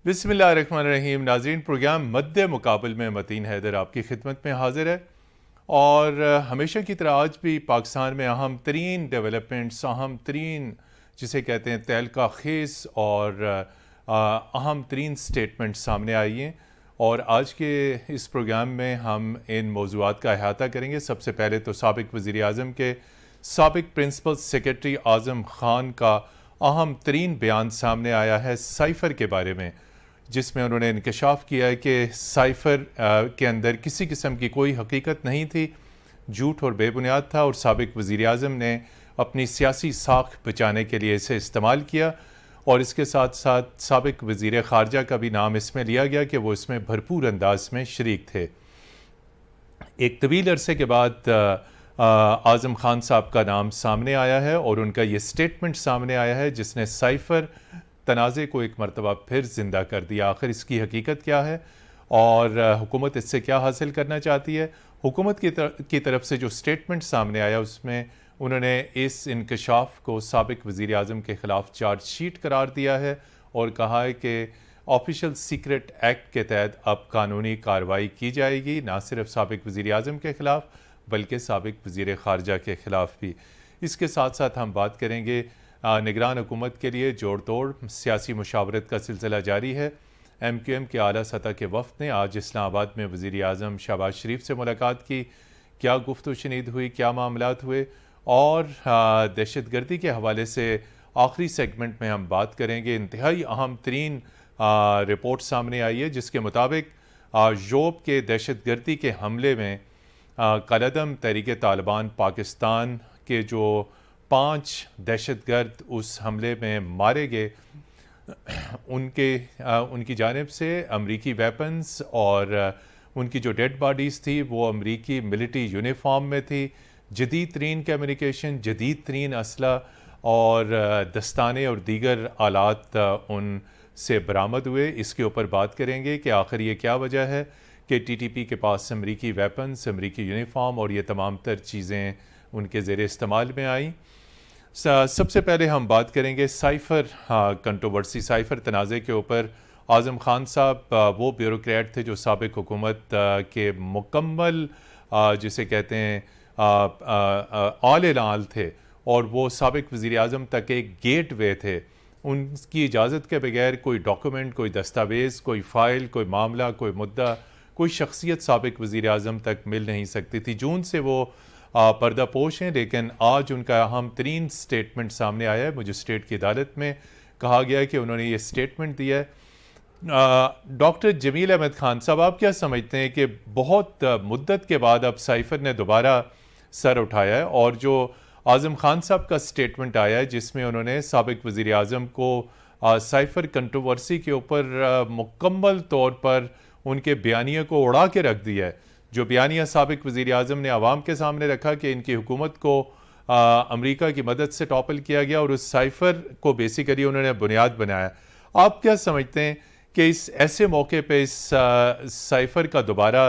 बिस्मिल्लाहिर्रहमानिर्रहीम। नाज़रीन, प्रोग्राम मद्दे मुकाबल में मतीन हैदर आपकी खिदमत में हाजिर है। और हमेशा की तरह आज भी पाकिस्तान में अहम तरीन डेवलपमेंट्स, अहम तरीन जिसे कहते हैं तहलका खेस और अहम तरीन स्टेटमेंट सामने आई हैं। और आज के इस प्रोग्राम में हम इन मौज़ूआत का अहाता करेंगे। सबसे पहले तो साबिक़ वज़ीर आज़म के साबिक़ प्रिंसिपल सेक्रेटरी आज़म ख़ान का अहम तरीन बयान सामने आया है साइफ़र के बारे में, जिसमें उन्होंने इंकशाफ किया है कि साइफ़र के अंदर किसी किस्म की कोई हकीकत नहीं थी, झूठ और बेबुनियाद था, और साबिक़ वज़ीर आज़म ने अपनी सियासी साख बचाने के लिए इसे इस्तेमाल किया। और इसके साथ साथ साबिक़ वज़ीर ख़ारजा का भी नाम इसमें लिया गया कि वो इसमें भरपूर अंदाज में शरीक थे। एक तवील अरसे के बाद आज़म ख़ान साहब का नाम सामने आया है और उनका ये स्टेटमेंट सामने आया है जिसने साइफ़र तनाज़े को एक मरतबा फिर ज़िंदा कर दिया। आखिर इसकी हकीकत क्या है और हुकूमत इससे क्या हासिल करना चाहती है? हुकूमत की तरफ से जो स्टेटमेंट सामने आया उसमें उन्होंने इस इंकशाफ को साबिक़ वज़ीर आज़म के ख़िलाफ़ चार्जशीट करार दिया है और कहा है कि ऑफिशियल सीक्रेट एक्ट के तहत अब कानूनी कार्रवाई की जाएगी, ना सिर्फ साबिक़ वज़ीर आज़म के ख़िलाफ़ बल्कि साबिक़ वज़ीर ख़ारजा के ख़िलाफ़ भी। इसके साथ साथ हम बात करेंगे निगरान हुकूमत के लिए जोड़ तोड़ सियासी मुशावरत का सिलसिला जारी है। MQM के आला सतह के वफ़द ने आज इस्लामाबाद में वज़ीर आज़म शहबाज शरीफ से मुलाकात की। क्या गुफ्तगू शनीद हुई, क्या मामलात हुए, और दहशत गर्दी के हवाले से आखिरी सेगमेंट में हम बात करेंगे। इंतहाई अहम तरीन रिपोर्ट सामने आई है जिसके मुताबिक योब के दहशत गर्दी के हमले में कलदम तहरीक तालिबान पाकिस्तान के जो 5 दहशतगर्द उस हमले में मारे गए, उनकी जानिब से अमरीकी वेपन्स और उनकी जो डेड बॉडीज़ थी वो अमरीकी मिलिट्री यूनिफॉर्म में थी। जदीद तरीन कम्युनिकेशन, जदीद तरीन असला और दस्ताने और दीगर आलात उनसे बरामद हुए। इसके ऊपर बात करेंगे कि आखिर ये क्या वजह है कि TTP के पास अमरीकी वेपन्स, अमरीकी यूनिफॉर्म और ये तमाम तर चीज़ें उनके ज़ेरे इस्तेमाल में आई। सबसे पहले हम बात करेंगे साइफ़र कंट्रोवर्सी, साइफ़र तनाज़े के ऊपर। आज़म ख़ान साहब वो ब्यूरोक्रेट थे जो साबिक़ हुकूमत के मुकम्मल जिसे कहते हैं आल एलाल थे, और वो साबिक़ वज़ीर आज़म तक एक गेट वे थे। उनकी इजाज़त के बगैर कोई डॉक्यूमेंट, कोई दस्तावेज़, कोई फ़ाइल, कोई मामला, कोई मुद्दा, कोई शख्सियत साबिक़ वज़ीर आज़म तक मिल नहीं सकती थी। जून से वो पर्दापोश हैं, लेकिन आज उनका अहम तरीन स्टेटमेंट सामने आया है। मजिस्ट्रेट की अदालत में कहा गया है कि उन्होंने ये स्टेटमेंट दिया है। डॉक्टर जमील अहमद खान साहब, आप क्या समझते हैं कि बहुत मुद्दत के बाद अब साइफ़र ने दोबारा सर उठाया है, और जो आज़म ख़ान साहब का स्टेटमेंट आया है जिसमें उन्होंने साबिक़ वज़ीर आज़म को साइफ़र कंट्रोवर्सी के ऊपर मुकम्मल तौर पर उनके बयानिया को उड़ा के रख दिया है। जो बयानिया साबिक़ वज़ीर आज़म ने आवाम के सामने रखा कि इनकी हुकूमत को अमेरिका की मदद से टॉपल किया गया, और उस साइफ़र को बेसिकली उन्होंने बुनियाद बनाया। आप क्या समझते हैं कि इस ऐसे मौके पे इस साइफ़र का दोबारा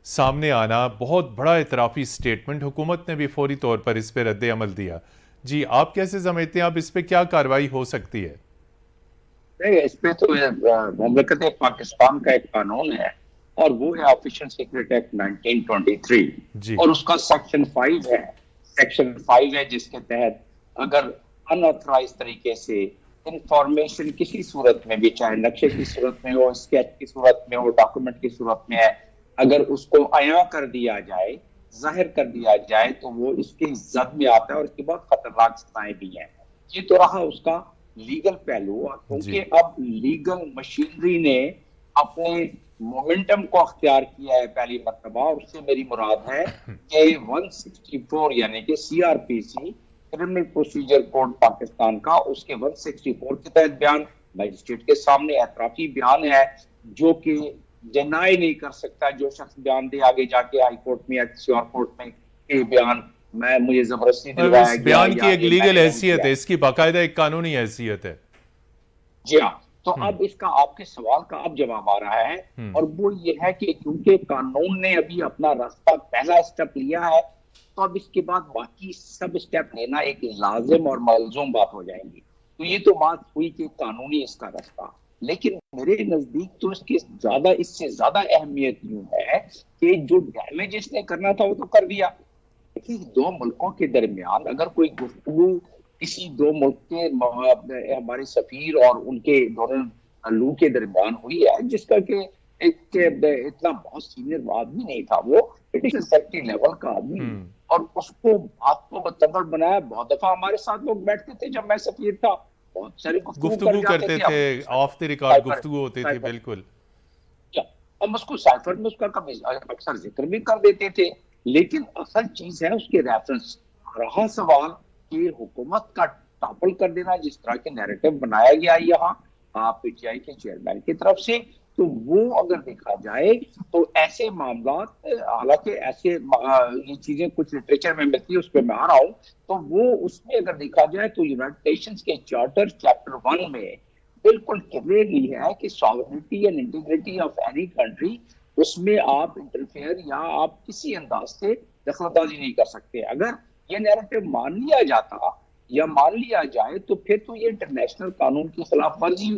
सामने आना बहुत बड़ा इतराफ़ी स्टेटमेंट, हुकूमत ने भी फौरी तौर पर इस पर रद्द अमल दिया। जी, आप कैसे समझते हैं, आप इस पर क्या कार्रवाई हो सकती है? इस पे तो मुमलकत पाकिस्तान का एक कानून है और वो है ऑफिशियल सीक्रेट एक्ट 1923, और उसका सेक्शन 5 है। सेक्शन 5 है जिसके तहत अगर अनऑथराइज तरीके से इंफॉर्मेशन किसी सूरत में भी, चाहे नक्शे की सूरत में हो, स्केच की सूरत में हो, डॉक्यूमेंट की सूरत में है, अगर उसको अया कर दिया जाए, जाहिर कर दिया जाए, तो वो इसके जद में आता है और इसकी बहुत खतरनाक सजाएं भी हैं। ये तो रहा उसका लीगल पहलू, क्योंकि अब लीगल मशीनरी ने अपने मोमेंटम को अख्तियार किया है पहली मरतबा। और उससे मेरी मुराद है कि 164 यानी कि CRPC criminal procedure code Pakistan का, उसके 164 के तहत बयान मजिस्ट्रेट के सामने एतराफी बयान है जो कि डिनाई नहीं कर सकता। जो शख्स बयान दे आगे जाके हाई कोर्ट में या किसी और कोर्ट में ये बयान मुझे जबरदस्ती दिलवाया गया, बयान की एक लीगल हैसियत है, इसकी बाकायदा एक कानूनी हैसियत है। जी हाँ, तो अब इसका आपके सवाल का अब जवाब आ रहा है, और वो ये है कि क्योंकि कानून ने अभी अपना रास्ता पहला स्टेप लिया है, तो अब इसके बाद बाकी सब स्टेप लेना एक लाजिम और मलजूम बात हो जाएंगी। तो ये तो बात हुई कि कानूनी इसका रास्ता, लेकिन मेरे नजदीक तो इसकी ज्यादा, इससे ज्यादा अहमियत यूं है कि जो डैमेज इसने करना था वो तो कर दिया। कि दो मुल्कों के दरमियान अगर कोई गुफ्तगू किसी दो मुल्क के हमारे सफीर और उनके दोनों लू के दरमियान हुई है, जिसका कि एक इतना बहुत सीनियर आदमी नहीं था, वो ब्रिटिश सेक्रेटरी लेवल का आदमी, और उसको बात को मुतबर बनाया। बहुत दफा हमारे साथ लोग बैठते थे जब मैं सफीर था, बहुत सारी गुफ्तगू करते थे, ऑफ द रिकॉर्ड गुफ्तगू होती थी। बिल्कुल, हम उसको साइफर में उसका कभी अक्सर जिक्र भी कर देते थे, लेकिन असल चीज है उसके रेफरेंस। रहा सवाल कि हुकूमत का टॉपल कर देना, जिस तरह के नैरेटिव बनाया गया यहाँ पीटीआई के चेयरमैन की तरफ से, तो वो अगर देखा जाए तो ऐसे मामला, हालांकि ऐसे ये चीजें कुछ लिटरेचर में मिलती है, उस पर मैं आ रहा हूँ, तो वो उसमें अगर देखा जाए तो यूनाइटेड नेशंस के चार्टर चैप्टर 1 में बिल्कुल क्लियरली है कि sovereignty and integrity of any country, उसमें आप इंटरफेयर या आप किसी अंदाज से दखलंदाजी नहीं कर सकते। अगर ये नैरेटिव मान लिया जाता या मान लिया जाए तो फिर तो ये इंटरनेशनल कानून की खिलाफ वर्जी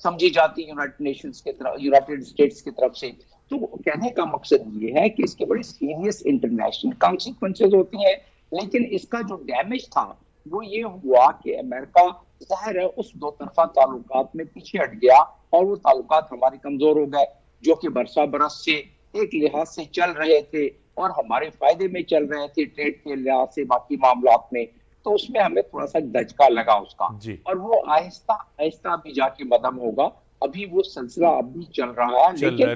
समझी जाती यूनाइटेड नेशंस के तरफ, यूनाइटेड स्टेट्स की तरफ से। तो कहने का मकसद ये है कि इसके बड़े सीरियस इंटरनेशनल कॉन्सिक्वेंसेस होती हैं, लेकिन इसका जो डैमेज था वो ये हुआ कि अमेरिका जाहिर है उस दो तरफा ताल्लुकात में पीछे हट गया, और वो ताल्लुकात हमारे कमजोर हो गए, जो कि बरसा बरस से एक लिहाज से चल रहे थे और हमारे फायदे में चल रहे थे, ट्रेड के लिहाज से, बाकी मामलात में। तो उसमें हमें थोड़ा सा दचका लगा उसका, और वो आहिस्ता आहिस्ता भी जाके मदम होगा। अभी वो सिलसिला अभी चल रहा है, लेकिन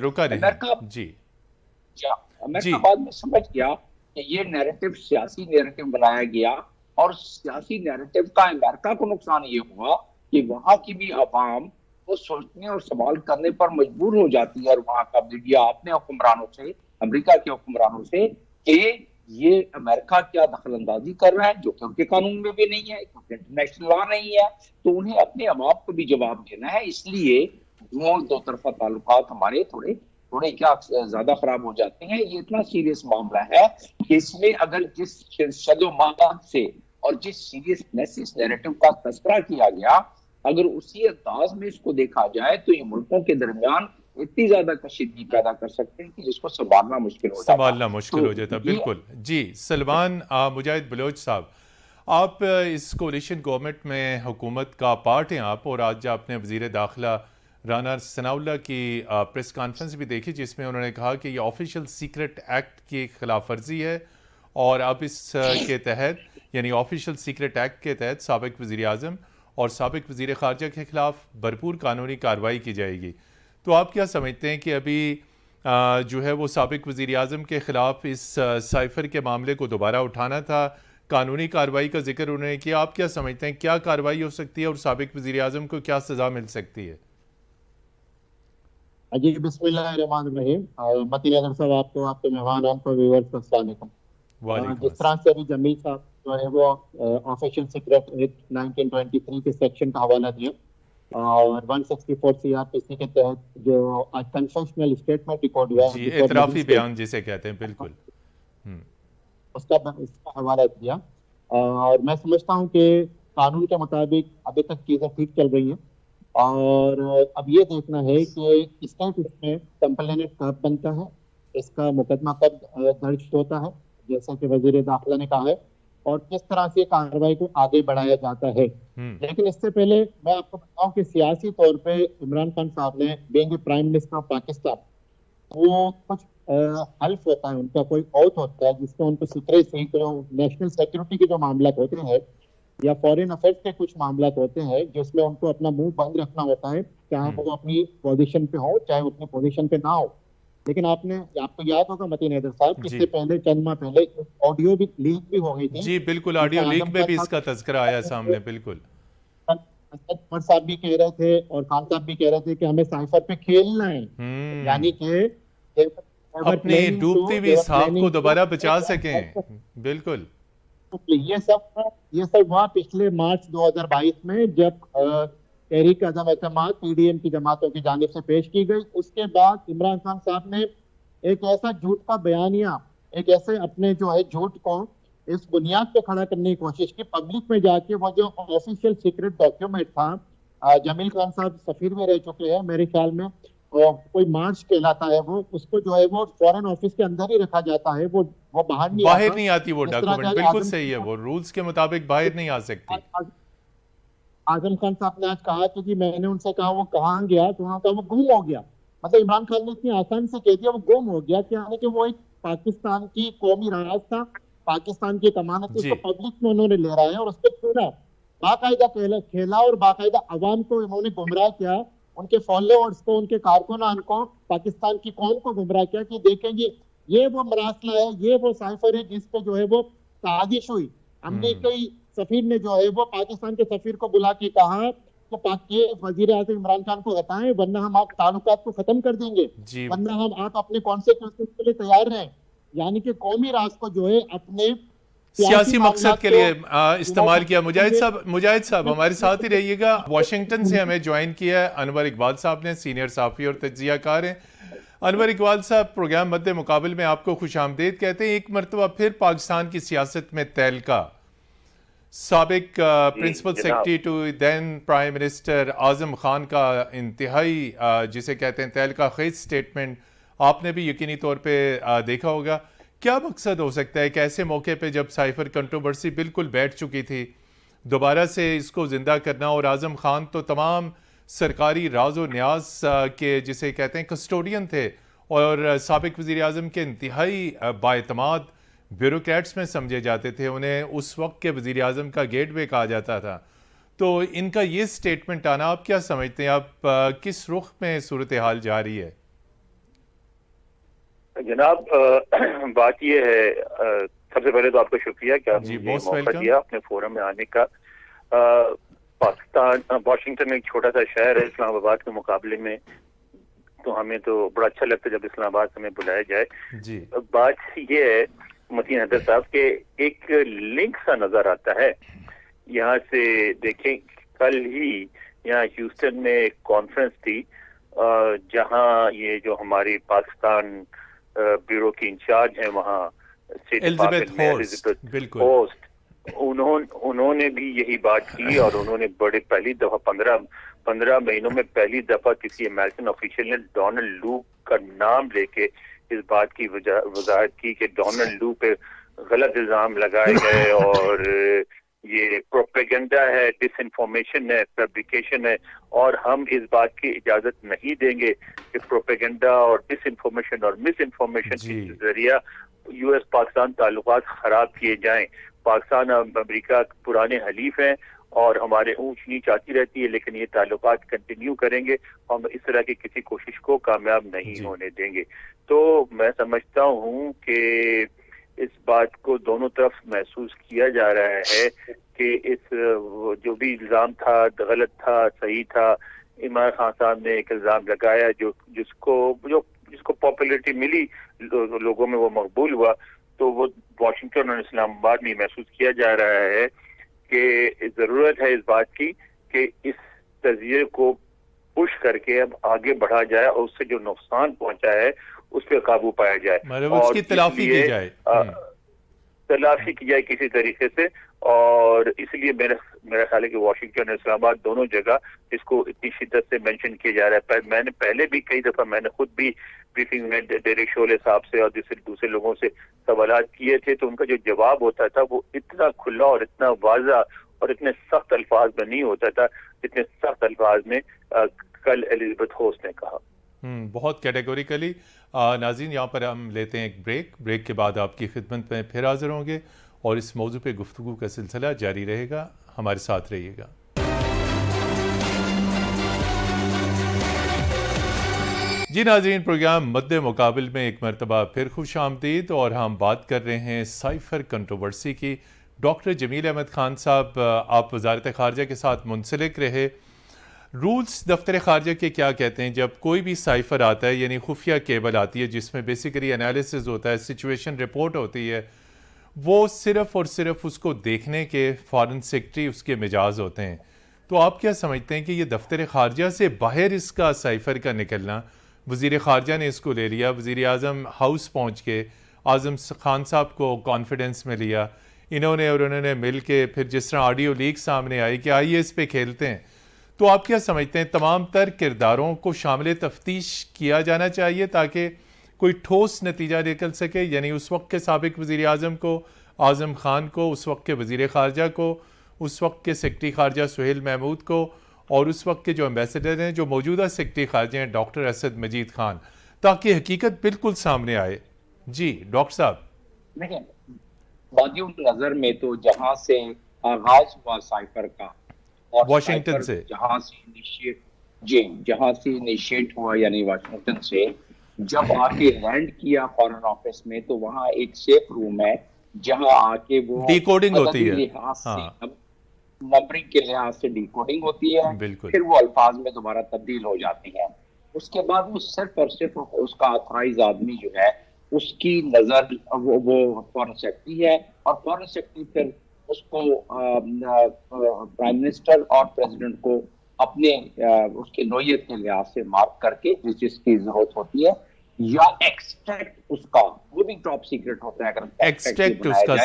अमेरिका बाद में समझ गया कि ये नैरेटिव सियासी नैरेटिव बनाया गया, और सियासी नैरेटिव का अमेरिका को नुकसान ये हुआ कि वहां की भी अवाम वो सोचने और सवाल करने पर मजबूर हो जाती है, और वहां का मीडिया अपने हुक्मरानों से, अमेरिका के हुक्मरानों से, कि ये अमेरिका क्या दखलंदाजी कर रहा है, जो कि उनके कानून में भी नहीं है, क्योंकि इंटरनेशनल लॉ नहीं है, तो उन्हें अपने अवाम को भी जवाब देना है। इसलिए दो तरफा ताल्लुकात हमारे थोड़े थोड़े क्या ज्यादा खराब हो जाते हैं। ये इतना सीरियस मामला है कि इसमें अगर जिस शदोमात से और जिस सीरियसनेस इस नैरेटिव का तस्करा किया गया, अगर उसी अंदाज में इसको देखा जाए तो ये मुल्कों के दरमियान इतनी ज्यादा कशीदगी पैदा कर सकते हैं कि जिसको संभालना मुश्किल हो जाता। बिल्कुल जी। सलमान मुजाहिद बलोच साहब, आप इस कोलिशन गवर्नमेंट में हुकूमत का पार्ट हैं आप, और आज आपने वजीर दाखिला राना सनाउल्लाह की प्रेस कॉन्फ्रेंस भी देखी, जिसमें उन्होंने कहा कि ये ऑफिशियल सीक्रेट एक्ट की खिलाफ वर्जी है, और अब इस के तहत, यानी ऑफिशियल सीक्रेट एक्ट के तहत, साबिक वज़ीर आज़म और साबिक वज़ीर ख़ारजा के खिलाफ भरपूर कानूनी कार्रवाई की जाएगी। तो आप क्या समझते हैं कि अभी जो है वो साबिक वज़ीर आज़म के खिलाफ इस साइफर के मामले को दोबारा उठाना था, कानूनी कार्रवाई का जिक्र उन्होंने किया, आप क्या समझते हैं क्या कार्रवाई हो सकती है और साबिक वज़ीर आज़म को क्या सज़ा मिल सकती है? जी बिस्मिल्लाहिर्रहमानिर्रहीम। मतीन अगर साहब, आपको, आपके मेहमान, आपको व्यूअर्स को अस्सलाम वालेकुम। जिस तरह से अभी जमील साहब जो है वो ऑफिशियल सीक्रेट एक्ट 1923 के सेक्शन का हवाला दिया, और 164 सीआरपीसी के तहत जो कन्फेशनल स्टेटमेंट रिकॉर्ड हुआ है, इतराफी बयान जिसे कहते हैं, बिल्कुल उसका हवाला दिया। और मैं समझता हूँ कि कानून के मुताबिक अभी तक चीजें ठीक चल रही हैं, और अब ये देखना है कि स्टेट इसमें कंप्लेनेंट कब बनता है, इसका मुकदमा कब दर्ज होता है, जैसा कि वजीर दाखिला ने कहा है, और किस तरह से कार्रवाई को आगे बढ़ाया जाता है। लेकिन इससे पहले मैं आपको बताऊं कि सियासी तौर पे इमरान खान साहब ने, being prime minister of Pakistan, वो कुछ हल्फ होता है उनका, कोई औथ होता है जिसमें उनको सीक्रेसी, जो नेशनल सिक्योरिटी के जो मामला होते हैं या फॉरेन अफेयर्स के कुछ मामला होते हैं, जिसमें उनको अपना मुंह बंद रखना होता है, चाहे वो अपनी पोजीशन पे हो चाहे अपनी पोजीशन पे ना हो। लेकिन आपको याद होगा मतीन हैदर साहब, इससे पहले चंद माह पहले ऑडियो भी लीक भी हो गई थी। जी बिल्कुल, ऑडियो लीक में भी इसका तज़किरा आया सामने। बिल्कुल, उमर साहब भी कह रहे थे और खान साहब भी कह रहे थे कि हमें साइफर पे खेलना है, यानी कि अपनी डूबती हुई साहब को दोबारा बचा सकें। बिल्कुल, ये सब हुआ पिछले मार्च 2022 में, जब तहरीक अदम एतमाद पीडीएम की जमातों की जानिब से पेश की गई। उसके बाद इमरान खान साहब ने एक ऐसा झूठ का बयानिया, एक ऐसे अपने जो है झूठ को इस बुनियाद पे खड़ा करने की कोशिश की, पब्लिक में जाके वो जो ऑफिशियल सीक्रेट डॉक्यूमेंट था जमील खान साहब सफीर में रह चुके हैं मेरे ख्याल में। कोई मार्च कहलाता है वो, उसको जो है वो फॉरेन ऑफिस के अंदर ही रखा जाता है, वो बाहर नहीं बाहर आता। नहीं आती वो जिस तरह डॉक्यूमेंट, से बिल्कुल आजम सही है, खान वो रूल्स के मुताबिक बाहर नहीं आ सकती। आजम खान साहब ने आज कहा कि मैंने उनसे कहा वो कहाँ गया, तो उन्होंने कहा वो गुम हो गया। मतलब इमरान खान ने इतनी आसानी से कह दिया वो गुम हो गया, कि यानी कि वो एक पाकिस्तान की कौमी राज था, पाकिस्तान की एक अमानत थी, जी। उसको पब्लिक में उन्होंने ले रहा है और उस पर खेला, बाकायदा खेला और बाकायदा अवाम को इन्होंने गुमराह किया, उनके फॉलोअर्स को, उनके कारकुनान को, पाकिस्तान की कौम को गुमराह किया कि देखेंगे ये वो मरासला है, ये वो साइफर है जिस पे जो है वो साजिश हुई। हमने कई सफीर ने जो है वो पाकिस्तान के सफीर को बुला के कहा कि पाक के वजीर आज़म इमरान खान को हटाएं, वरना हम आप ताल्लुकात को खत्म कर देंगे, जी, वरना हम आप अपने कॉन्सिक्वेंसेस के लिए तैयार रहें। यानी कि कौमी राज को जो है अपने सियासी मकसद के लिए इस्तेमाल किया। मुजाहिद साहब हमारे साथ ही रहिएगा। वाशिंगटन से हमें ज्वाइन किया है अनवर इकबाल साहब ने, सीनियर साफ़ी और तज्जियाकार हैं। अनवर इकबाल साहब, प्रोग्राम मद्दे मुकाबिल में आपको खुश आमदीद कहते हैं। एक मरतबा फिर पाकिस्तान की सियासत में तहलका, साबिक principal secretary to then prime minister Azam Khan का इंतहाई जिसे कहते हैं तहलका खेज स्टेटमेंट आपने भी यकीनी तौर पे देखा होगा। क्या मकसद हो सकता है कि ऐसे मौके पे जब साइफर कंट्रोवर्सी बिल्कुल बैठ चुकी थी, दोबारा से इसको ज़िंदा करना? और आज़म खान तो तमाम सरकारी राज व न्याज के जिसे कहते हैं कस्टोडियन थे और साबिक वज़ीर आज़म के इंतहाई बाएतमाद ब्यूरोक्रेट्स में समझे जाते थे, उन्हें उस वक्त के वज़ीर आज़म का गेटवे कहा जाता था। तो इनका ये स्टेटमेंट आना, आप क्या समझते हैं, आप किस रुख में सूरत हाल जा रही है? जनाब, बात ये है, सबसे पहले तो आपका शुक्रिया कि आपने मौका दिया अपने फोरम में आने का। पाकिस्तान, वाशिंगटन एक छोटा सा शहर है इस्लामाबाद के मुकाबले में, तो हमें तो बड़ा अच्छा लगता है जब इस्लामाबाद हमें बुलाया जाए। जी। बात ये है मतीन हैदर साहब के एक लिंक सा नजर आता है। यहाँ से देखें, कल ही यहाँ ह्यूस्टन में एक कॉन्फ्रेंस थी जहाँ ये जो हमारी पाकिस्तान ब्यूरो की इंचार्ज है वहाँ स्टेट डिपार्टमेंट में एलिजाबेथ होस्ट, उन्होंने भी यही बात की और उन्होंने बड़े पहली दफा 15 महीनों में पहली दफा किसी अमेरिकन ऑफिशियल ने डोनाल्ड लू का नाम लेके इस बात की वजाहत की कि डोनाल्ड लू पे गलत इल्जाम लगाए गए और ये प्रोपेगेंडा है, डिसइंफॉर्मेशन है, फैब्रिकेशन है और हम इस बात की इजाजत नहीं देंगे कि प्रोपेगेंडा और डिसइंफॉर्मेशन और मिस इन्फॉर्मेशन के जरिया यूएस पाकिस्तान ताल्लुकात खराब किए जाएं। पाकिस्तान और अमेरिका पुराने हलीफ हैं और हमारे ऊंच नीच आती रहती है, लेकिन ये ताल्लुकात कंटिन्यू करेंगे, हम इस तरह की किसी कोशिश को कामयाब नहीं होने देंगे। तो मैं समझता हूँ कि इस बात को दोनों तरफ महसूस किया जा रहा है कि इस जो भी इल्जाम था गलत था, सही था। इमरान खान साहब ने एक इल्जाम लगाया जिसको पॉपुलैरिटी मिली, लोगों में वो मकबूल हुआ, तो वो वाशिंगटन और इस्लामाबाद में महसूस किया जा रहा है कि जरूरत है इस बात की कि इस तजिए को पुश करके अब आगे बढ़ा जाए और उससे जो नुकसान पहुंचा है उस पर काबू पाया जाए और उसकी तलाफी की जाए, तलाफी की जाए किसी तरीके से। और इसलिए मेरा ख्याल है कि वाशिंगटन और इस्लामाबाद दोनों जगह इसको इतनी शिद्दत से मेंशन किया जा रहा है। मैंने पहले भी कई दफा मैंने खुद भी ब्रीफिंग में डेरेक शोले साहब से और दूसरे लोगों से सवाल किए थे, तो उनका जो जवाब होता था वो इतना खुला और इतना वाज़ा और इतने सख्त अल्फाज में नहीं होता था जितने सख्त अल्फाज में कल एलिजाबेथ होस्ट ने कहा। बहुत कैटेगोरिकली। नाज़रीन, यहाँ पर हम लेते हैं एक ब्रेक के बाद आपकी खिदमत में फिर हाजिर होंगे और इस मौजू पे गुफ्तगू का सिलसिला जारी रहेगा। हमारे साथ रहिएगा। जी नाज़रीन, प्रोग्राम मद्दे मुकाबिल में एक मरतबा फिर खुश आमदीद और हम बात कर रहे हैं साइफर कंट्रोवर्सी की। डॉक्टर जमील अहमद खान साहब, आप वजारत ख़ारजा के साथ मुंसलिक रहे। रूल्स दफ्तर ख़ारजा के क्या कहते हैं जब कोई भी साइफर आता है, यानी खुफिया केबल आती है जिसमें बेसिकली एनालिसिस होता है, सिचुएशन रिपोर्ट होती है, वो सिर्फ़ और सिर्फ उसको देखने के फॉरेन सेक्रेटरी उसके मिजाज होते हैं। तो आप क्या समझते हैं कि ये दफ्तर ख़ारजा से बाहर इसका साइफर का निकलना, वज़ीर ख़ारजा ने इसको ले लिया, वज़ीर आज़म हाउस पहुँच के आज़म खान साहब को कॉन्फिडेंस में लिया, इन्होंने और उन्होंने मिल के फिर जिस तरह ऑडियो लीक सामने आई कि आइए इस पे खेलते हैं, तो आप क्या समझते हैं, तमाम तर किरदारों को शामिल तफ्तीश किया जाना चाहिए ताकि कोई ठोस नतीजा निकल सके? यानी उस वक्त के साबिक वज़ीर आज़म को, आज़म खान को, उस वक्त के वज़ीर ख़ारजा को, उस वक्त के सेक्रेटरी ख़ारजा सुहेल महमूद को, और उस वक्त के जो एम्बेसडर हैं, जो मौजूदा सेक्रेटरी ख़ारजा हैं डॉक्टर असद मजीद खान, ताकि हकीकत बिल्कुल सामने आए। जी डॉक्टर साहब। देखिए, वादियुल नजर में तो जहां से आगाज हुआ साइफर का, और वाशिंगटन से जहां से इनिशिएट हुआ, यानी वाशिंगटन से जब आके लैंड किया फॉरेन ऑफिस में, तो वहां एक सेफ रूम है जहां आके वो डिकोडिंग होती है, लिहाज से नंबरिंग के लिहाज से डिकोडिंग होती है, फिर वो अल्फाज में दोबारा तब्दील हो जाती है। उसके बाद वो सिर्फ और सिर्फ उसका ऑथराइज आदमी जो है उसकी नजर वो फॉरेन सेक्रेटरी है, और फॉरेन सेक्रेटरी फिर उसको प्राइम मिनिस्टर और प्रेसिडेंट को अपने उसके नोयत के लिहाज से मार्क करके जिसकी जरूरत होती है, या एक्सट्रैक्ट उसका, वो भी टॉप सीक्रेट होता है। अगर एक्सट्रैक्ट उसका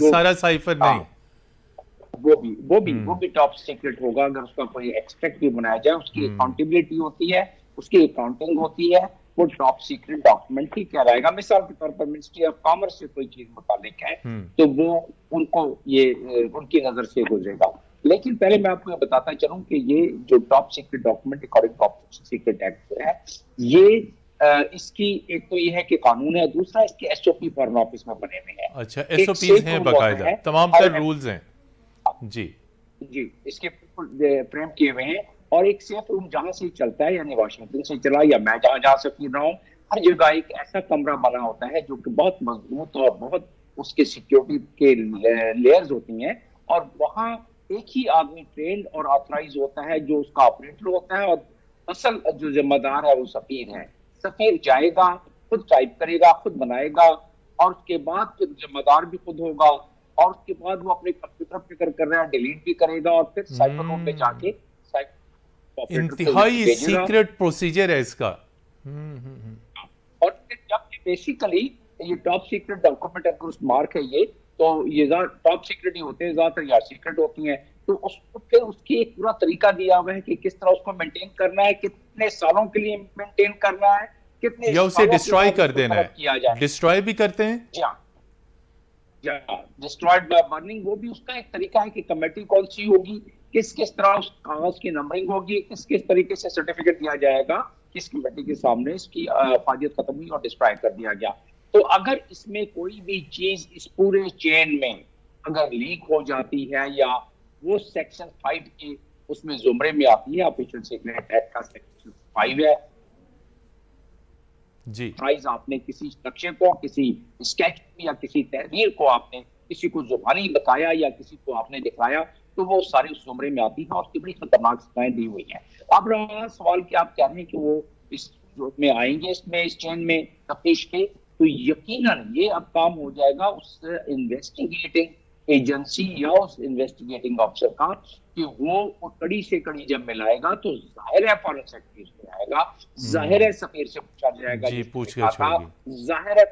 सारा साइफर नहीं, वो भी टॉप सीक्रेट होगा। अगर उसका कोई एक्सट्रैक्ट भी बनाया जाए, उसकी अकाउंटेबिलिटी होती है, उसकी अकाउंटिंग होती है, वो टॉप सीक्रेट डॉक्यूमेंट ही कहलाएगा। मिसाल के तौर पर मिनिस्ट्री ऑफ कॉमर्स से कोई चीज मुतालिक है तो वो उनको ये उनकी नजर से गुजरेगा। लेकिन पहले मैं आपको ये बताता चलूं कि ये जो top secret document according top secret act है, ये इसकी एक तो ये है कि कानून है, दूसरा इसके एसओपी फॉरेन ऑफिस में बने हुए हैं। अच्छा, एसओपी हैं बाकायदा, तमाम तर रूल्स हैं। जी, इसके बिल्कुल फ्रेम किए हुए हैं, और एक सेफ रूम जहां से चलता है, यानी वाशिंगटन से चला या मैं जहां से फिर रहा हूँ, हर जगह एक ऐसा कमरा बना होता है जो कि बहुत मजबूत और बहुत उसके सिक्योरिटी के लेयर्स होती हैं, और वहां एक ही आदमी ट्रेंड और ऑथराइज होता है जो उसका ऑपरेटर होता है, और असल जो जिम्मेदार है वो सफीर है। सफीर जाएगा, खुद टाइप करेगा, खुद बनाएगा, और उसके बाद फिर जिम्मेदार भी खुद होगा, और उसके बाद वो अपने कंप्यूटर पे कर रहा है, डिलीट भी करेगा, और फिर साइबर रूम में जाके इंतहाई सीक्रेट प्रोसीजर है इसका। और फिर जब बेसिकली ये टॉप सीक्रेट डॉक्यूमेंट अगर मार्क है ये, तो ये टॉप सीक्रेट ही होते हैं ज्यादातर, या सीक्रेट होती हैं, तो उसको फिर उसकी एक पूरा तरीका दिया हुआ है कि किस तरह उसको मेंटेन करना है, कितने सालों के लिए मेंटेन करना है, कितने या उसे डिस्ट्रॉय कर देना है। डिस्ट्रॉय भी करते हैं जी हाँ, डिस्ट्रॉयड बाय बर्निंग, वो भी उसका एक तरीका है कि कमेटी कौन सी होगी, किस किस तरह उस कागज की नंबरिंग होगी, किस किस तरीके से सर्टिफिकेट दिया जाएगा, किस कमेटी के सामने इसकी फायदियत खत्म हुई और डिस्ट्रॉय कर दिया गया। तो अगर इसमें कोई भी चीज इस पूरे चेन में अगर लीक हो जाती है, या वो सेक्शन 5 के उसमें जुमरे में आती है, ऑफिशियल सीक्रेट एक्ट का सेक्शन 5 है जी, प्राइज आपने किसी नक्शे को, किसी स्केच या किसी तहरीर को आपने किसी को जुबानी बताया या किसी को आपने दिखाया, तो वो सारी उस जुमरे में आती है, और उसकी बड़ी खतरनाक सजाएं दी हुई हैं। अब रहा सवाल कि आप कह रहे हैं कि वो इस में आएंगे, इसमें इस चेन में तफ्तीश के, तो यकीनन ये अब काम हो जाएगा उस इन्वेस्टिगेटिंग एजेंसी या उस इन्वेस्टिगेटिंग ऑफिसर का, कि वो कड़ी से कड़ी जब मिलाएगा तो जाहिर है फॉरेन सेक्रेटरी से आएगा, जाहिर है सफीर से पूछा जाएगा, जाहिर है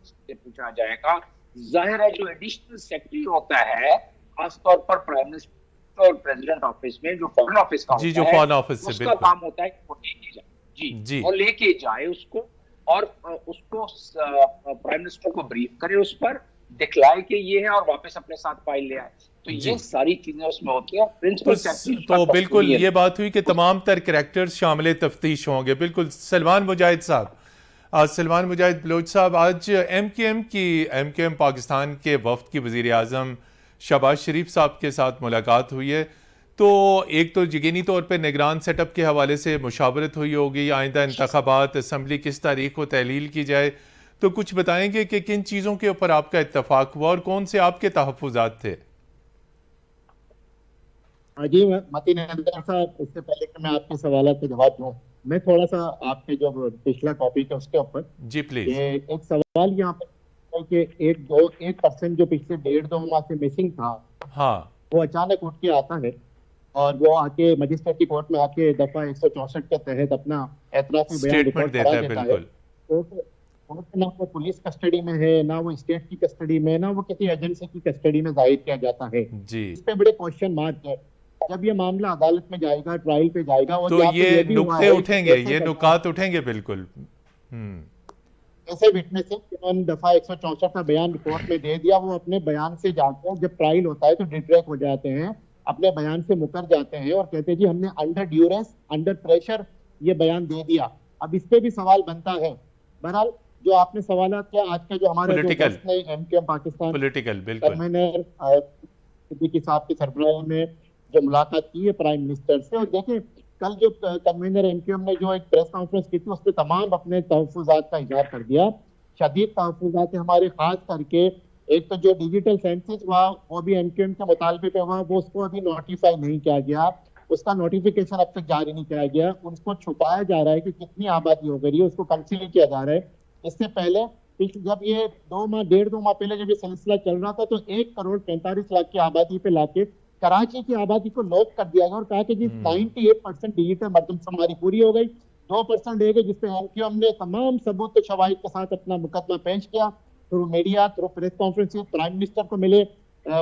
से पूछा जाएगा, जाहिर है जो एडिशनल सेक्रेटरी होता है खासतौर पर प्राइम मिनिस्टर और प्रेसिडेंट ऑफिस में जो फॉरेन ऑफिस का जी, जो फॉरेन ऑफिस से उसका काम होता है वो लेके जाए जी, और लेके जाए उसको, और उसको प्राइम मिनिस्टर को ब्रीफ करे, उस पर दिखलाए कि ये है, और वापस अपने साथ फाइल ले आए। तो ये सारी चीजें उसमें होती है। तो बिल्कुल ये बात हुई कि तमाम तर कैरेक्टर्स शामिल तफ्तीश होंगे। बिल्कुल सलमान मुजाहिद साहब, सलमान मुजाहिद बलोच साहब, आज एमकेएम पाकिस्तान के वफ्द की वज़ीर आज़म शहबाज शरीफ साहब के साथ मुलाकात हुई है। तो एक तो यकीनी तौर पर निगरान सेटअप के हवाले से मुशावरत हुई होगी, आइंदा इंतखाबात असम्बली किस तारीख को तहलील की जाए, तो कुछ बताएंगे कि किन चीज़ों के ऊपर आपका इत्तफाक हुआ और कौन से आपके तहफ़्फ़ुज़ात थे? जी मतीन अहमद साहब, इससे पहले कि मैं आपके सवाल का जवाब दूं, मैं थोड़ा सा आपके जो पिछला टॉपिक है उसके ऊपर जी प्लीज, एक सवाल यहाँ पर कि एक पर्सन जो पिछले 1.5-2 माह से मिसिंग था, हाँ, वो अचानक उठ के आता है और वो आके मजिस्ट्रेट की कोर्ट में आके दफा 164 के तहत अपना एतराफी बयान रिकॉर्ड करा देता है। तो ना वो पुलिस कस्टडी में है, ना वो स्टेट की कस्टडी में, ना वो किसी एजेंसी की कस्टडी में जाहिर किया जाता है जी। इस पे बड़े क्वेश्चन मार्क है। जब ये मामला अदालत में जाएगा, ट्रायल पे जाएगा, और तो ये भी हुआ नुक्ते है उठेंगे, कि ये नुकात उठेंगे बिल्कुल। ऐसे विटनेस है जिन्होंने दफा 164 का बयान रिपोर्ट में दे दिया, वो अपने बयान से जाकर जब ट्रायल होता है तो डिट्रैक्ट हो जाते हैं, अपने बयान से मुकर जाते हैं और कहते हैं जी हमने अंडर ड्यूरेंस, अंडर प्रेशर ये बयान दे दिया। अब इस पे भी सवाल बनता है। बहरहाल जो आपने सवाल किया, आज का जो हमारे एमक्यूएम पाकिस्तान पॉलिटिकल बिल्कुल कन्वीनर सिद्दीकी साहब की सरबराही में जो मुलाकात की है प्राइम मिनिस्टर से, और देखें कल जो कन्वीनर एमक्यूएम ने जो एक प्रेस कॉन्फ्रेंस की थी उसमें तमाम अपने तहफ़्फ़ुज़ात का इज़हार कर दिया। शदीद तहफ़्फ़ुज़ात हमारे, खास करके एक तो जो डिजिटल सेंसस हुआ वो भी एमक्यूएम के मुतालबे पे हुआ, वो उसको अभी नोटिफाई नहीं किया गया, उसका नोटिफिकेशन अब तक जारी नहीं किया गया, उसको छुपाया जा रहा है कि कितनी आबादी हो गई है, उसको कंसील किया जा रहा है। इससे पहले जब ये 2 माह पहले जब ये सिलसिला चल रहा था तो 1,45,00,000 की आबादी पे लाके कराची की आबादी को लॉक कर दिया गया और कहा कि जी 98% डिजिटल मर्दमशुमारी पूरी हो गई। 2% रह गए जिसपे एमक्यूएम ने तमाम सबूत शवाहिद के साथ अपना मुकदमा पेश किया, through media, through press conference, prime minister को मिले,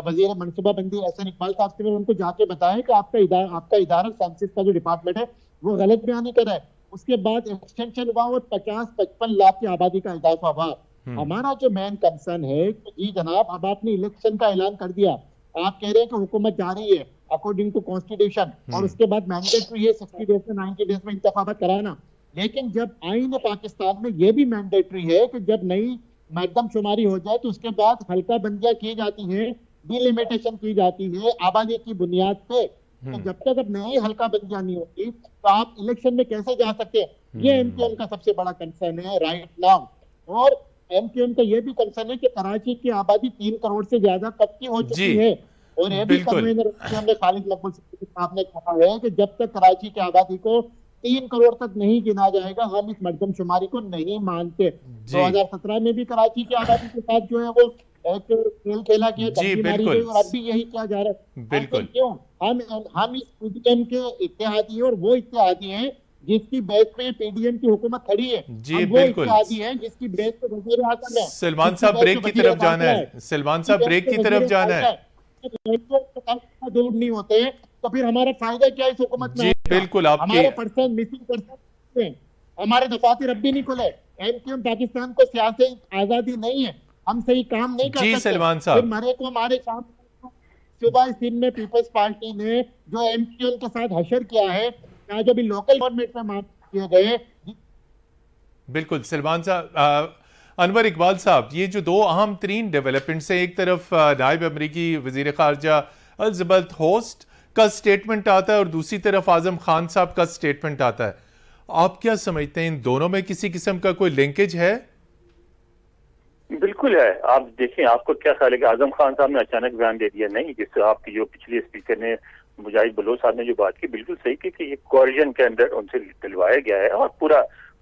वजीर मनसूबाबंदी एहसन इकबाल साहब से उनको जाके बताया कि आपका इदारा सेंसस का जो डिपार्टमेंट है वो गलत बयानी कर रहा है। उसके बाद एक्सटेंशन हुआ और 50-55 लाख की आबादी का इजाफा हुआ। हमारा जो मेन कंसर्न है कि जी जनाब अब आपने इलेक्शन का ऐलान कर दिया, आप कह रहे हैं कि हुकूमत जा रही है अकॉर्डिंग टू कॉन्स्टिट्यूशन, और उसके बाद मैंडेटरी है 60 डेज में 90 डेज में इंतखाबात कराना। लेकिन जब आईन पाकिस्तान में ये भी मैंडेटरी है कि जब नई मर्दमशुमारी हो जाए तो उसके बाद हल्का बंदियां की जाती हैं, डिलिमिटेशन की जाती है आबादी की बुनियाद पे। तो जब तक अब नई हल्का बंदियां नहीं होती तो आप इलेक्शन में कैसे जा सकते हैं? ये एमक्यूएम का सबसे बड़ा कंसर्न है राइट नाउ। और एमक्यूएम का ये भी कंसर्न है कि कराची की आबादी 3 करोड़ से ज्यादा कब की हो चुकी है, और ये भी कन्वीनर खालिद मकबूल साहब ने कहा है कि जब तक कराची की आबादी को 3 करोड़ तक नहीं गिना जाएगा हम इस मर्दमशुमारी को नहीं मानते। 2017 में भी कराची की आबादी के साथ जो है वो एक खेल खेला गया, जी बिल्कुल, और अब भी यही किया जा रहा है। बिल्कुल क्यों हम इस पीडीएम के इत्तेहादी और वो इत्तेहादी हैं जिसकी बेस पे पीडीएम की हुकूमत खड़ी है। जी बिल्कुल, जिसकी बेस पे वज़ीर आज़म है। सलमान साहब ब्रेक की तरफ जाना है, सलमान साहब ब्रेक की तरफ जाना है। दूर नहीं होते तो फिर हमारा फायदा क्या इस हुकूमत में? जी बिल्कुल, हमारे पर्सन मिसिंग पर्सन, हमारे दफातर अब भी नहीं खुले। एमक्यूएम पाकिस्तान को सियासी आजादी नहीं है, हम सही काम नहीं कर सकते। जी सलमान साहब, हमारे साथ सुबह सिंध में पीपल्स पार्टी ने जो एमक्यूएम के साथ हशर किया है, जो भी लोकल गवर्नमेंट में माफ किए गए। बिल्कुल सलमान साहब, अनवर इकबाल साहब, ये जो 2 अहम तरीन डेवलपमेंट्स हैं, एक तरफ नायब अमरीकी वजीर खारजा अल-ज़बत होस्ट का स्टेटमेंट आता है और दूसरी तरफ आजम खान साहब का स्टेटमेंट आता है। आप क्या समझते हैं, इन दोनों में किसी किस्म का कोई लिंकेज है? बिल्कुल है। आप देखिए, आपको क्या ख्याल है कि आजम खान साहब ने अचानक बयान दे दिया? नहीं, जिससे आपकी जो पिछले स्पीकर ने मुजाहिद बलोच साहब ने जो बात की बिल्कुल सही की कि ये कोरिजन के अंदर उनसे दिलवाया गया है और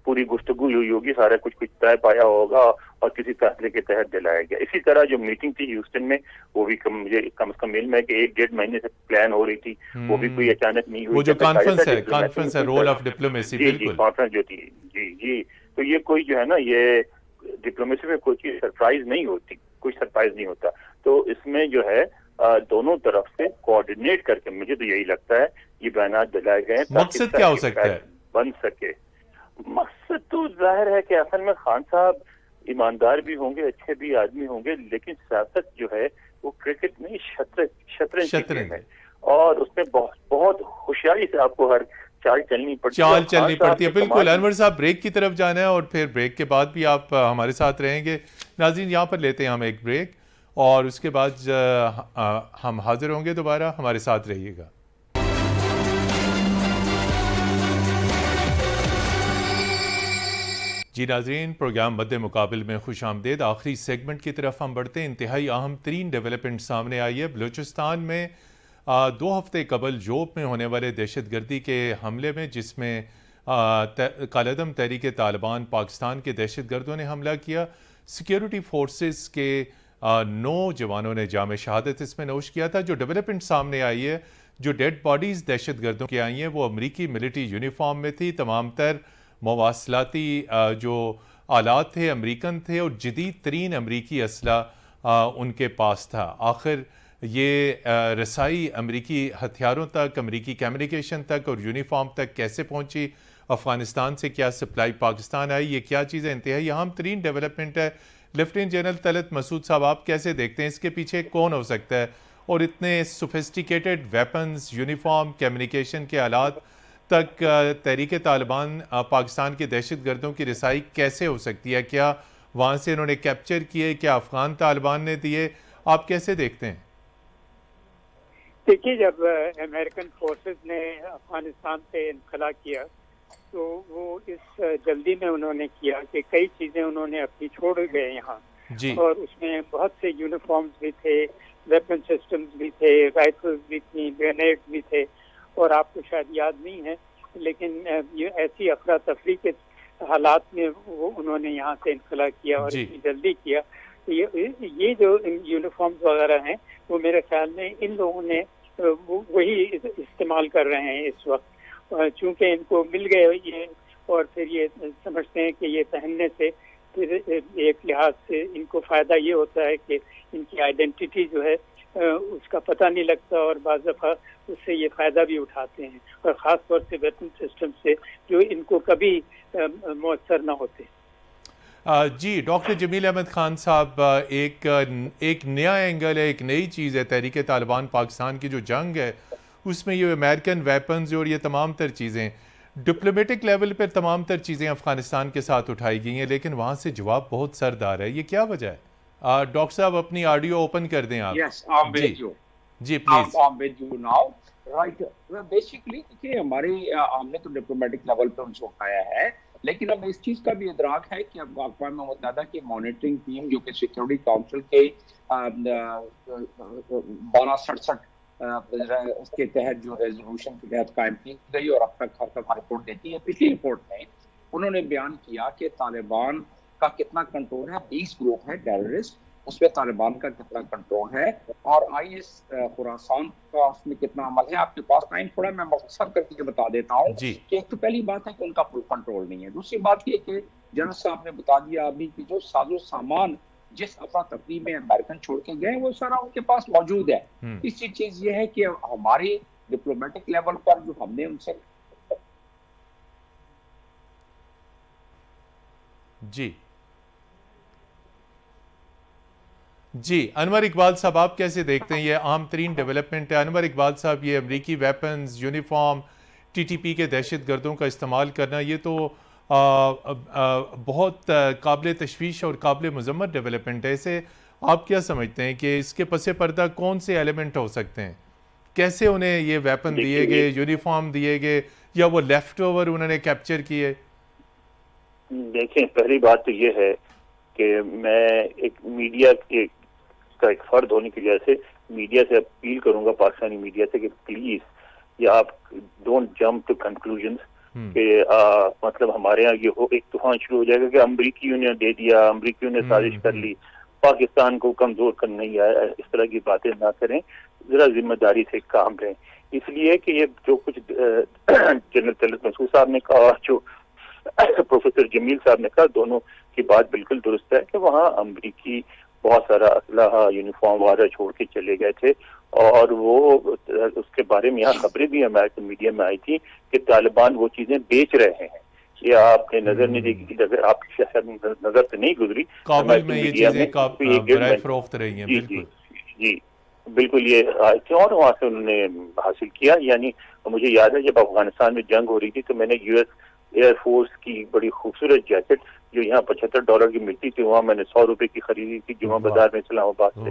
पूरी गुफ्तगू हुई होगी, सारा कुछ तय पाया होगा और किसी फैसले के तहत दिलाया गया। इसी तरह जो मीटिंग थी ह्यूस्टन में, वो भी मुझे कम से कम मेल में कि 1-1.5 महीने से प्लान हो रही थी, वो भी कोई अचानक नहीं हुई। वो जो कॉन्फ्रेंस है रोल ऑफ डिप्लोमेसी, बिल्कुल कॉन्फ्रेंस जो थी, जी तो ये कोई जो है ना, ये डिप्लोमेसी में कोई चीज सरप्राइज नहीं होती, कोई सरप्राइज नहीं होता। तो इसमें जो है दोनों तरफ से कोऑर्डिनेट करके, मुझे तो यही लगता है ये बयान दिलाए गए। मकसद क्या हो सकता है? बन सके मकसद तो जाहिर है कि असल में खान साहब ईमानदार भी होंगे, अच्छे भी आदमी होंगे, लेकिन सियासत जो है वो क्रिकेट नहीं, शतरंज है और उसमें बहुत होशियारी से आपको हर चाल चलनी पड़ती है। बिल्कुल अनवर साहब, ब्रेक की तरफ जाना है और फिर ब्रेक के बाद भी आप हमारे साथ रहेंगे। नाज़रीन, यहाँ पर लेते हैं हम एक ब्रेक और उसके बाद हम हाजिर होंगे दोबारा, हमारे साथ रहिएगा। जी नाज़रीन, प्रोग्राम मद्दे मुकाबिल में खुश आमदेद। आखिरी सेगमेंट की तरफ हम बढ़ते हैं। इंतहाई अहम तरीन डेवलपमेंट सामने आई है। बलूचिस्तान में 2 हफ्ते कबल जोब में होने वाले दहशतगर्दी के हमले में, जिसमें कालदम तहरीक तालिबान पाकिस्तान के दहशतगर्दों ने हमला किया, सिक्योरिटी फोर्सेस के 9 जवानों ने जाम शहादत इसमें नोश किया था। जो डेवलपमेंट सामने आई है, जो डेड बॉडीज़ दहशतगर्दों की आई हैं, वो अमरीकी मिलिट्री यूनिफॉर्म में थी। तमाम तर मवासलाती जो आलात थे अमरीकन थे और जदीद तरीन अमरीकी असला उनके पास था। आखिर ये रसाई अमरीकी हथियारों तक, अमरीकी कम्युनिकेशन तक और यूनिफॉर्म तक कैसे पहुंची, अफ़गानिस्तान से क्या सप्लाई पाकिस्तान आई, ये क्या चीज़ें इंतहाई अहम तरीन डेवलपमेंट है। लेफ्टिनेंट जनरल तलत मसूद साहब, आप कैसे देखते हैं इसके पीछे कौन हो सकता है, और इतने सोफिस्टिकेटेड वेपन्स, यूनिफॉर्म, कम्युनिकेशन के आलात तक तहरीक तालिबान पाकिस्तान के दहशत गर्दों की रसाई कैसे हो सकती है? क्या वहाँ से उन्होंने कैप्चर किए, क्या अफगान तालिबान ने दिए, आप कैसे देखते हैं? देखिए, जब अमेरिकन फोर्सेस ने अफगानिस्तान से इनखला किया तो वो इस जल्दी में उन्होंने किया कि कई चीज़ें उन्होंने अपनी छोड़ गए यहाँ, और उसमें बहुत से यूनिफॉर्म्स भी थे, वेपन सिस्टम्स भी थे, राइफल्स भी थी, ग्रेनेड्स भी थे, और आपको शायद याद नहीं है लेकिन ये ऐसी अफरा तफरी के हालात में वो उन्होंने यहाँ से इनखला किया और इतनी जल्दी किया। ये जो यूनिफॉर्म्स वगैरह हैं वो मेरे ख्याल में इन लोगों ने वही इस्तेमाल कर रहे हैं इस वक्त, चूंकि इनको मिल गए ये, और फिर ये समझते हैं कि ये पहनने से फिर एक लिहाज से इनको फ़ायदा ये होता है कि इनकी आइडेंटिटी जो है उसका पता नहीं लगता, और बाज़ दफ़ा उससे ये फ़ायदा भी उठाते हैं, और ख़ास तौर से वेपन सिस्टम से जो इनको कभी मुयस्सर न होते। जी, डॉक्टर जमील अहमद खान साहब, एक नया एंगल है, एक नई चीज़ है तहरीक तालिबान पाकिस्तान की जो जंग है उसमें ये अमेरिकन वेपन्स और ये तमाम तर चीज़ें डिप्लोमेटिक लेवल पर तमाम तर चीज़ें अफगानिस्तान के साथ उठाई गई हैं, लेकिन वहाँ से जवाब बहुत सरदार है। ये क्या वजह है? डॉक्टर साहब अपनी ऑडियो ओपन कर दें आप। जी प्लीज। राइट, बेसिकली देखिए हमने तो डिप्लोमेटिक लेवल पे उनको उठाया है, लेकिन अब इस चीज का भी इदराक है कि अब अक़वाम मुत्तहिदा की मॉनिटरिंग टीम जो कि सिक्योरिटी काउंसिल के 1267 उसके तहत जो रेजोल्यूशन के तहत कायम की गई और अब तक रिपोर्ट देती है, पिछली रिपोर्ट में उन्होंने बयान किया कि तालिबान का कितना कंट्रोल है, 20 ग्रुप है टेररिस्ट, उसमें तालिबान का कितना कंट्रोल है, और IS खुरासान का उसमें कितना अमल है। आपके पास टाइम थोड़ा, मैं मुख्तसर करके बता देता हूँ कि एक तो पहली बात है कि उनका फुल कंट्रोल नहीं है। दूसरी बात ये कि जनरल साहब ने बता दिया अभी कि जो साजो सामान जिस अफरा तफरी में अमेरिकन छोड़ के गए वो सारा उनके पास मौजूद है। तीसरी चीज ये है कि हमारे डिप्लोमेटिक लेवल पर जो हमने उनसे जी अनवर इकबाल साहब, आप कैसे देखते हैं? ये आम तरीन डेवलपमेंट है। अनवर इकबाल साहब, ये अमरीकी वेपन्स, यूनिफॉर्म, TTP के दहशत गर्दों का इस्तेमाल करना, ये तो बहुत काबिल तशवीश और काबिल मजम्मत डेवलपमेंट है। इसे आप क्या समझते हैं कि इसके पसे पर्दा कौन से एलिमेंट हो सकते हैं? कैसे उन्हें ये वेपन दिए गए, यूनिफॉर्म दिए गए, या वो लेफ्ट ओवर उन्होंने कैप्चर किए? देखें, पहली बात तो ये है कि मैं एक मीडिया का एक फर्द होने की वजह से मीडिया से अपील करूंगा, पाकिस्तानी मीडिया से, कि प्लीज ये आप डोंट जंप टू कंक्लूजन्स कि मतलब हमारे यहाँ ये हो एक तूफान शुरू हो जाएगा कि अमरीकियों ने दे दिया, अमरीकियों ने साजिश कर ली, पाकिस्तान को कमजोर कर नहीं आया। इस तरह की बातें ना करें, जरा जिम्मेदारी से काम लें। इसलिए कि ये जो कुछ जनरल तलत मसूद साहब ने कहा, जो प्रोफेसर जमील साहब ने कहा, दोनों की बात बिल्कुल दुरुस्त है कि वहाँ अमरीकी बहुत सारा असलहा, यूनिफॉर्म वगैरह छोड़ के चले गए थे, और वो उसके बारे में यहाँ खबरें भी अमेरिकन मीडिया में आई थी कि तालिबान वो चीजें बेच रहे हैं। ये आपने नजर नहीं देखी, अगर आपकी शायद नजर से नहीं गुजरी, काबुल में ये चीजें फरोख्त रही हैं। जी बिल्कुल, ये और वहाँ से उन्होंने हासिल किया। यानी मुझे याद है जब अफगानिस्तान में जंग हो रही थी तो मैंने US एयरफोर्स की बड़ी खूबसूरत जैकेट जो यहाँ $75 की मिलती थी, वहाँ मैंने ₹100 की खरीदी थी जुमा बाजार में इस्लामाबाद से।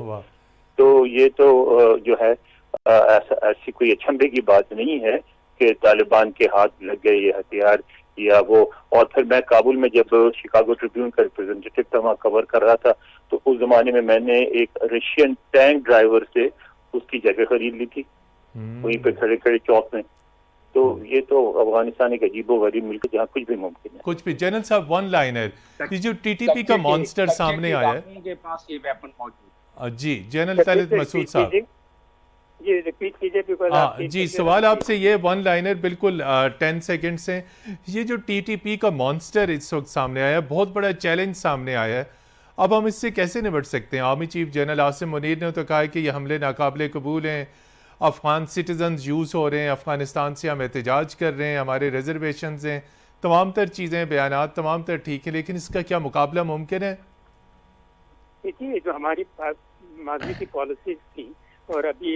तो ये तो जो है ऐसी कोई अचंभे की बात नहीं है कि तालिबान के हाथ लग गए ये हथियार या वो। और फिर मैं काबुल में जब शिकागो ट्रिब्यून का रिप्रेजेंटेटिव था, वहाँ कवर कर रहा था, तो उस जमाने में मैंने एक रशियन टैंक ड्राइवर से उसकी जगह खरीद ली थी वहीं पे खड़े खड़े चौक में। तो ये तो अफगानिस्तान एक अजीबो गरीब मुल्क जहाँ कुछ भी मुमकिन है। कुछ भी। जनरल साहब, वन लाइनर, ये जो TTP का मॉन्स्टर सामने आया है, उनके पास ये वेपन मौजूद। जी जनरल तलत मसूद साहब, ये रिपीट कीजिए। जी सवाल आपसे ये वन लाइनर बिल्कुल 10 सेकंड से, ये जो TTP का मॉन्स्टर इस वक्त सामने आया है, बहुत बड़ा चैलेंज सामने आया है, अब हम इससे कैसे निपट सकते हैं? Army chief general Asim Munir ने तो कहा है कि ये हमले नाकाबिले कबूल हैं, अफ़गान सिटीजन्स यूज़ हो रहे हैं, अफ़गानिस्तान से हम एहतजाज कर रहे हैं, हमारे रिजर्वेशन हैं, तमाम तर चीज़ें, बयानात तमाम तर ठीक है, लेकिन इसका क्या मुकाबला मुमकिन है? देखिए, जो हमारी माजी की पॉलिसीज थी और अभी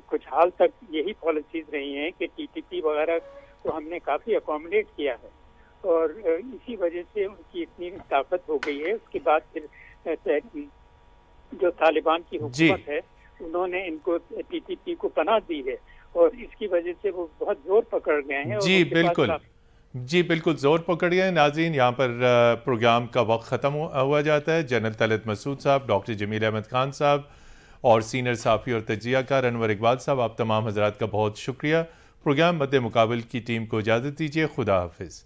कुछ हाल तक यही पॉलिसीज रही हैं कि टीटीपी वगैरह को हमने काफ़ी अकोमोडेट किया है और इसी वजह से उनकी इतनी ताकत हो गई है। उसके बाद फिर जो तालिबान की हुकूमत है उन्होंने इनको टीटीपी को पनाह दी है और इसकी वजह से वो बहुत जोर पकड़ गए हैं। जी बिल्कुल, जी बिल्कुल जोर पकड़ गए। नाज़रीन, यहाँ पर प्रोग्राम का वक्त ख़त्म हुआ जाता है। जनरल तलत मसूद साहब, डॉक्टर जमील अहमद खान साहब और सीनियर साफ़ी और तज्ज़ियाकार अनवर इकबाल साहब, आप तमाम हज़रात का बहुत शुक्रिया। प्रोग्राम मद्दे मुकाबिल की टीम को इजाज़त दीजिए। खुदा हाफिज़।